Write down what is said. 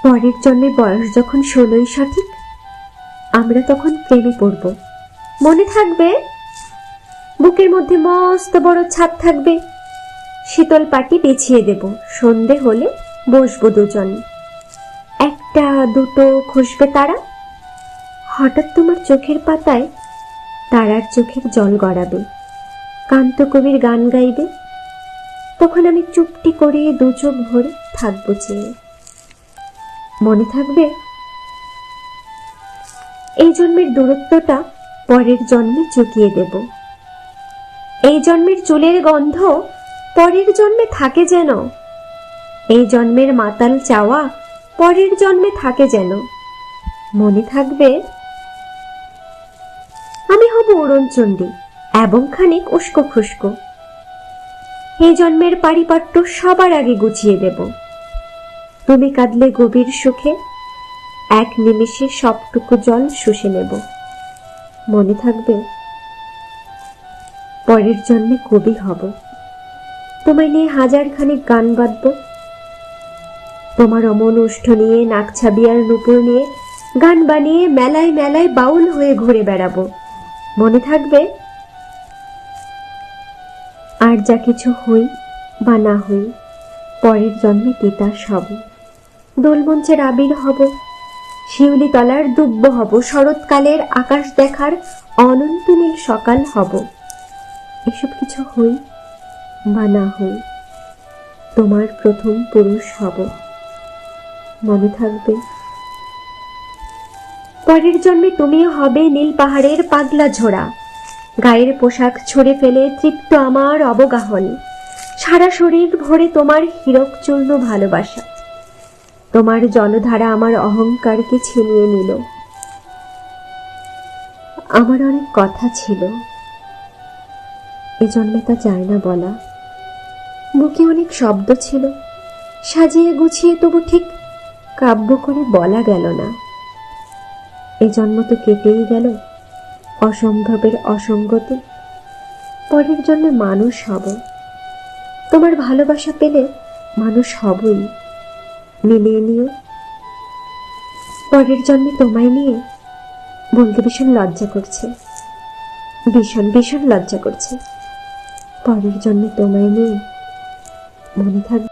পরের জন্মের বয়স যখন 16ই সঠিক, আমরা তখন প্রেমে পড়ব। মনে থাকবে? বুকের মধ্যে মস্ত বড় ছাদ থাকবে, শীতল পাটি বিছিয়ে দেব, সন্ধে হলে বসবো দুজন, একটা দুটো খসবে তারা, হঠাৎ তোমার চোখের পাতায় তারার চোখের জল গড়াবে, কান্ত কবির গান গাইবে, তখন আমি চুপটি করে দু চোখ ভরে থাকবো চেয়ে। মনে থাকবে? এই জন্মের দূরত্বটা পরের জন্মে চুকিয়ে দেব। এই জন্মের চুলের গন্ধ পরের জন্মে থাকে যেন, এই জন্মের মাতাল চাওয়া পরের জন্মে থাকে যেন। মনে থাকবে? আমি হব উড়নচণ্ডী এবং খানিক উস্কো খুস্কো। এই জন্মের পারিপাট্য সবার আগে গুছিয়ে দেব। তুমি কাঁদলে গভীর সুখে এক নিমেষে সবটুকু জল শুষে নেব। মনে থাকবে? পরের জন্মে কবি হব, তোমায় নিয়ে হাজার খানিক গান বাঁধব, তোমার অমন ওষ্ঠ নিয়ে, নাকছাবি আর নুপুর নিয়ে গান বানিয়ে মেলায় মেলায় বাউল হয়ে ঘুরে বেড়াবো। মনে থাকবে? আর যা কিছু হই বা না হই, পরের জন্মে তিতাস হব, দোলমঞ্চের আবির হব, শিউলি তলার দুব্ব হব, শরৎকালের আকাশ দেখার অনন্ত নীল সকাল হব। এসব কিছু হই বা না হই, তোমার প্রথম পুরুষ হব। মনে থাকবে? পরের জন্মে তুমিও হবে নীল পাহাড়ের পাগলা ঝোড়া, গায়ের পোশাক ছুঁড়ে ফেলে তৃপ্ত আমার অবগাহন, সারা শরীর ভরে তোমার হীরক চূর্ণ ভালোবাসা। তোমার জলধারা আমার অহংকারকে ছিনিয়ে নিল। আমার অনেক কথা ছিল, এ জন্মে তা যায় না বলা। বুকে অনেক শব্দ ছিল, সাজিয়ে গুছিয়ে তবু ঠিক কাব্য করে বলা গেল না। এ জন্ম তো কেটেই গেল অসম্ভবের অসঙ্গতি। পরের জন্মে মানুষ হব, তোমার ভালোবাসা পেলে মানুষ হবই। মিলিয়ে নিও। পরের জন্মে তোমায় নিয়ে বলতে ভীষণ লজ্জা করছে, ভীষণ ভীষণ লজ্জা করছে। পরের জন্মে তোমায় নিয়ে। মনে থাকবে?